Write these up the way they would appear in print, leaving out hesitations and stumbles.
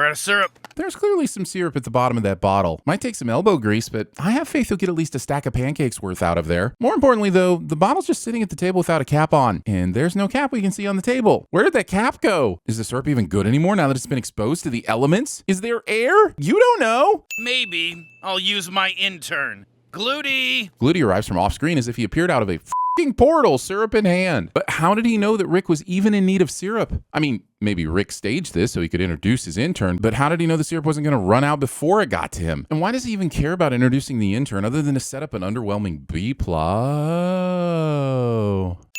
We're out of syrup. There's clearly some syrup at the bottom of that bottle. Might take some elbow grease, but I have faith he'll get at least a stack of pancakes worth out of there. More importantly, though, the bottle's just sitting at the table without a cap on, and there's no cap we can see on the table. Where did that cap go? Is the syrup even good anymore now that it's been exposed to the elements? Is there air? You don't know. Maybe. I'll use my intern. Gluty! Gluty arrives from off-screen as if he appeared out of a portal, syrup in hand. But how did he know that Rick was even in need of syrup? I mean, maybe Rick staged this so he could introduce his intern, but how did he know the syrup wasn't going to run out before it got to him? And why does he even care about introducing the intern other than to set up an underwhelming B-plot?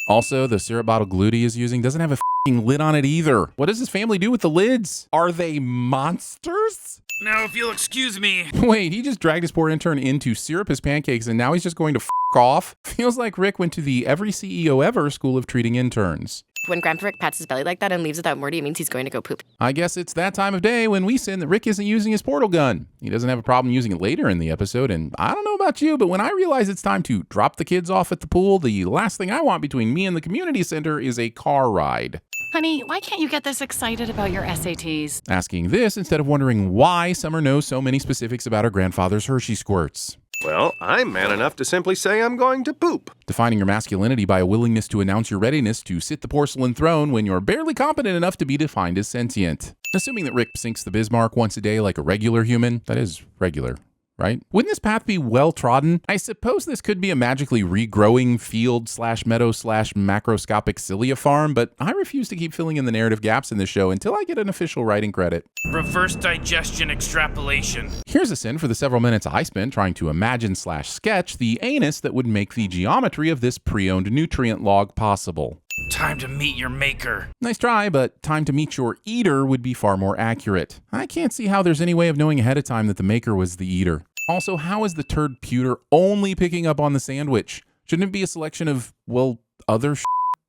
Also, the syrup bottle Gluty is using doesn't have a lid on it either. What does his family do with the lids? Are they monsters? Now, if you'll excuse me. Wait, he just dragged his poor intern in to syrup his pancakes and now he's just going to off? Feels like Rick went to the Every CEO Ever school of treating interns. When Grandpa Rick pats his belly like that and leaves without Morty, it means he's going to go poop. I guess it's that time of day when we sin that Rick isn't using his portal gun. He doesn't have a problem using it later in the episode, and I don't know about you, but when I realize it's time to drop the kids off at the pool, the last thing I want between me and the community center is a car ride. Honey, why can't you get this excited about your SATs? Asking this instead of wondering why Summer knows so many specifics about her grandfather's Hershey squirts. Well, I'm man enough to simply say I'm going to poop. Defining your masculinity by a willingness to announce your readiness to sit the porcelain throne when you're barely competent enough to be defined as sentient. Assuming that Rick sinks the Bismarck once a day like a regular human, that is regular, right? Wouldn't this path be well trodden? I suppose this could be a magically regrowing field/meadow/macroscopic cilia farm, but I refuse to keep filling in the narrative gaps in this show until I get an official writing credit. Reverse digestion extrapolation. Here's a sin for the several minutes I spent trying to imagine/sketch the anus that would make the geometry of this pre-owned nutrient log possible. Time to meet your maker. Nice try, but time to meet your eater would be far more accurate. I can't see how there's any way of knowing ahead of time that the maker was the eater. Also, how is the turd pewter only picking up on the sandwich? Shouldn't it be a selection of, well, other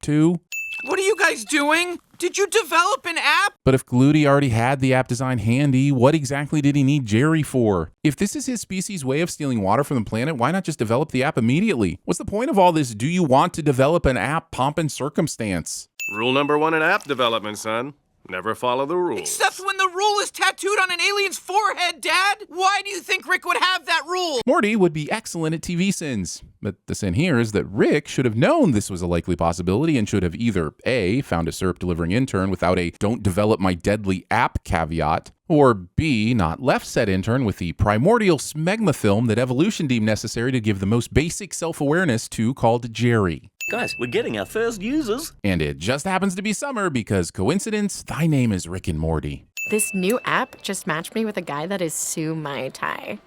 too? What are you guys doing? Did you develop an app? But if Gluty already had the app design handy, what exactly did he need Jerry for? If this is his species' way of stealing water from the planet, why not just develop the app immediately? What's the point of all this? Do you want to develop an app pomp and circumstance? Rule number 1 in app development, son. Never follow the rules. Except when the rule is tattooed on an alien's forehead, Dad! Why do you think Rick would have that rule? Morty would be excellent at TVSins. But the sin here is that Rick should have known this was a likely possibility and should have either A, found a syrup-delivering intern without a don't develop my deadly app caveat, or B, not left said intern with the primordial smegma film that evolution deemed necessary to give the most basic self-awareness to called Jerry. Guys, we're getting our first users. And it just happens to be Summer because coincidence, thy name is Rick and Morty. This new app just matched me with a guy that is my type.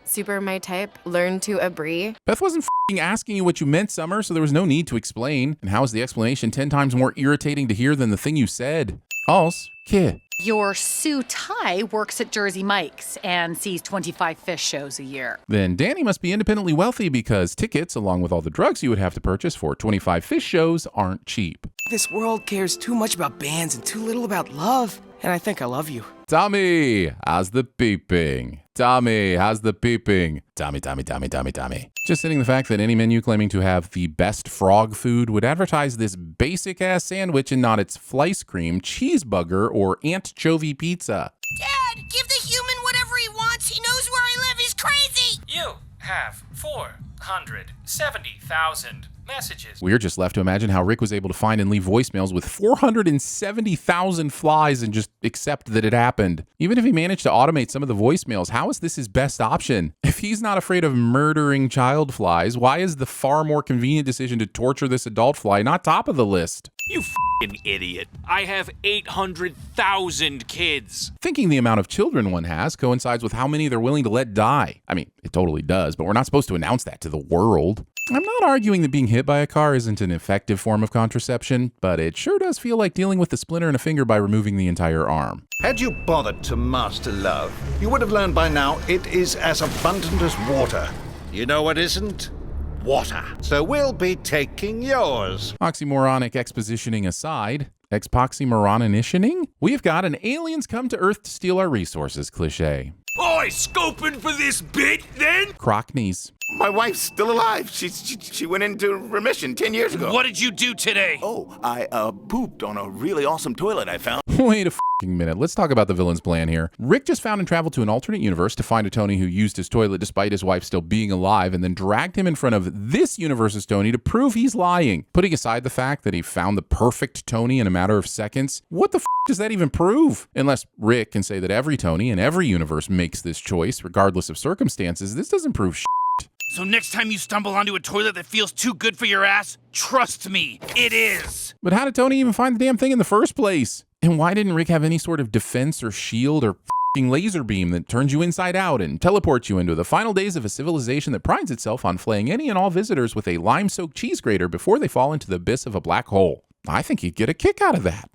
Super my type, learn to agree. Beth wasn't asking you what you meant, Summer, so there was no need to explain. And how is the explanation 10 times more irritating to hear than the thing you said? Alls, kid. Your Sue Tai works at Jersey Mike's and sees 25 fish shows a year. Then Danny must be independently wealthy because tickets, along with all the drugs you would have to purchase for 25 fish shows, aren't cheap. This world cares too much about bands and too little about love. And I think I love you. Tommy, how's the peeping? Tommy, how's the peeping? Tommy. Just stating the fact that any menu claiming to have the best frog food would advertise this basic-ass sandwich and not its flice cream, cheeseburger, or anchovy pizza. Dad, give the human whatever he wants. He knows where I live. He's crazy. You have 470,000 messages. We're just left to imagine how Rick was able to find and leave voicemails with 470,000 flies and just accept that it happened. Even if he managed to automate some of the voicemails, how is this his best option? If he's not afraid of murdering child flies, why is the far more convenient decision to torture this adult fly not top of the list? You f***ing idiot. I have 800,000 kids. Thinking the amount of children one has coincides with how many they're willing to let die. I mean, it totally does, but we're not supposed to announce that to the world. I'm not arguing that being hit by a car isn't an effective form of contraception, but it sure does feel like dealing with the splinter in a finger by removing the entire arm. Had you bothered to master love, you would have learned by now it is as abundant as water. You know what isn't? Water. So we'll be taking yours. Oxymoronic expositioning aside, expoxymoronitioning? We've got an aliens come to Earth to steal our resources cliche. Oi, scoping for this bit, then? Crockneys. My wife's still alive. She went into remission 10 years ago. What did you do today? Oh, I pooped on a really awesome toilet I found. Wait a f***ing minute. Let's talk about the villain's plan here. Rick just found and traveled to an alternate universe to find a Tony who used his toilet despite his wife still being alive, and then dragged him in front of this universe's Tony to prove he's lying. Putting aside the fact that he found the perfect Tony in a matter of seconds, what the f*** does that even prove? Unless Rick can say that every Tony in every universe makes this choice, regardless of circumstances, this doesn't prove shit. So next time you stumble onto a toilet that feels too good for your ass, trust me, it is. But how did Tony even find the damn thing in the first place? And why didn't Rick have any sort of defense or shield or f***ing laser beam that turns you inside out and teleports you into the final days of a civilization that prides itself on flaying any and all visitors with a lime-soaked cheese grater before they fall into the abyss of a black hole? I think he'd get a kick out of that.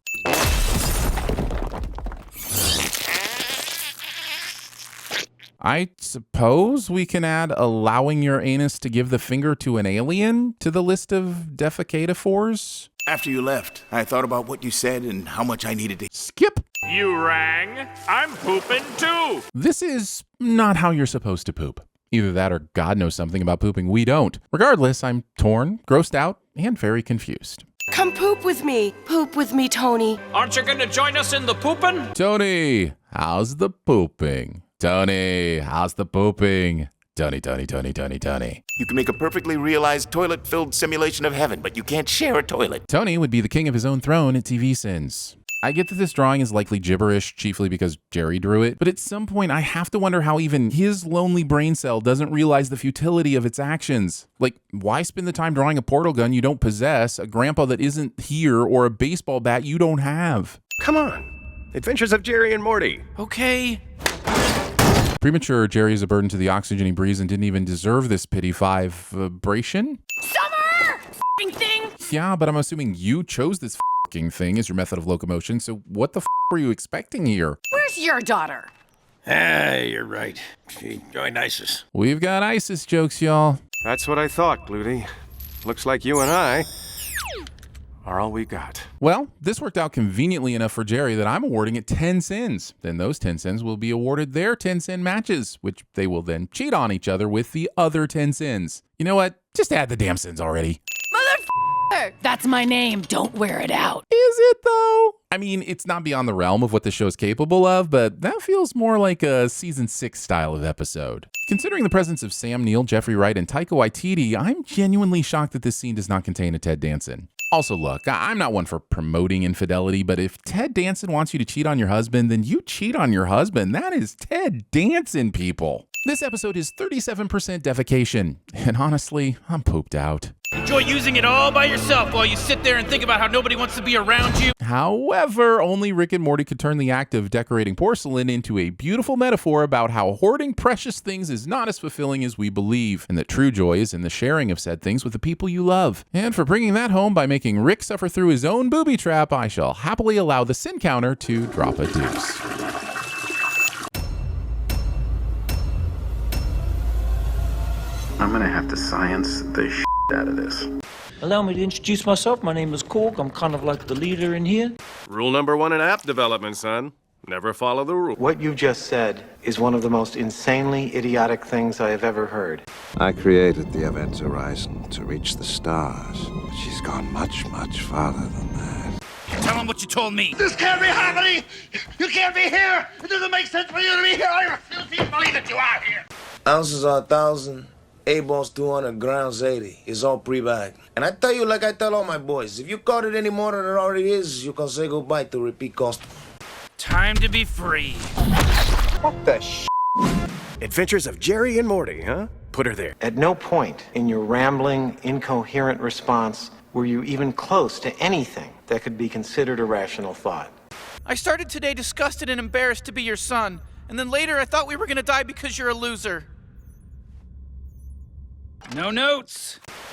I suppose we can add allowing your anus to give the finger to an alien to the list of defecatophores. After you left, I thought about what you said and how much I needed to skip. You rang. I'm pooping too. This is not how you're supposed to poop. Either that or God knows something about pooping we don't. Regardless, I'm torn, grossed out, and very confused. Come poop with me. Poop with me, Tony. Aren't you gonna join us in the pooping? Tony, how's the pooping? Tony, how's the pooping? Tony. You can make a perfectly realized toilet-filled simulation of heaven, but you can't share a toilet. Tony would be the king of his own throne at TVSins. I get that this drawing is likely gibberish, chiefly because Jerry drew it, but at some point I have to wonder how even his lonely brain cell doesn't realize the futility of its actions. Like, why spend the time drawing a portal gun you don't possess, a grandpa that isn't here, or a baseball bat you don't have? Come on. Adventures of Jerry and Morty. Okay. Premature Jerry is a burden to the oxygen he breathes and didn't even deserve this pity vibration. Summer! F***ing thing! Yeah, but I'm assuming you chose this f***ing thing as your method of locomotion, so what the f*** were you expecting here? Where's your daughter? You're right. She joined ISIS. We've got ISIS jokes, y'all. That's what I thought, Gluty. Looks like you and I are all we got. Well, this worked out conveniently enough for Jerry that I'm awarding it 10 sins. Then those 10 sins will be awarded their 10 sin matches, which they will then cheat on each other with the other 10 sins. You know what? Just add the damn sins already. Motherfucker! That's my name. Don't wear it out. Is it though? I mean, it's not beyond the realm of what the show's capable of, but that feels more like a season 6 style of episode. Considering the presence of Sam Neill, Jeffrey Wright, and Taika Waititi, I'm genuinely shocked that this scene does not contain a Ted Danson. Also, look, I'm not one for promoting infidelity, but if Ted Danson wants you to cheat on your husband, then you cheat on your husband. That is Ted Danson, people. This episode is 37% defecation, and honestly, I'm pooped out. Enjoy using it all by yourself while you sit there and think about how nobody wants to be around you. However, only Rick and Morty could turn the act of decorating porcelain into a beautiful metaphor about how hoarding precious things is not as fulfilling as we believe, and that true joy is in the sharing of said things with the people you love. And for bringing that home by making Rick suffer through his own booby trap, I shall happily allow the sin counter to drop a deuce. I'm gonna have to science the shit out of this. Allow me to introduce myself. My name is Cork. I'm kind of like the leader in here. Rule number 1 in app development, son. Never follow the rule. What you just said is one of the most insanely idiotic things I have ever heard. I created the event horizon to reach the stars, but she's gone much, much farther than that. Tell him what you told me. This can't be happening! You can't be here! It doesn't make sense for you to be here! I refuse to believe that you are here! Ounces are 1,000. A-balls 200, grounds 80. It's all pre-bagged. And I tell you like I tell all my boys, if you caught it any more than it already is, you can say goodbye to repeat cost. Time to be free. What the sh**? Adventures of Jerry and Morty, huh? Put her there. At no point in your rambling, incoherent response were you even close to anything that could be considered a rational thought. I started today disgusted and embarrassed to be your son, and then later I thought we were gonna die because you're a loser. No notes.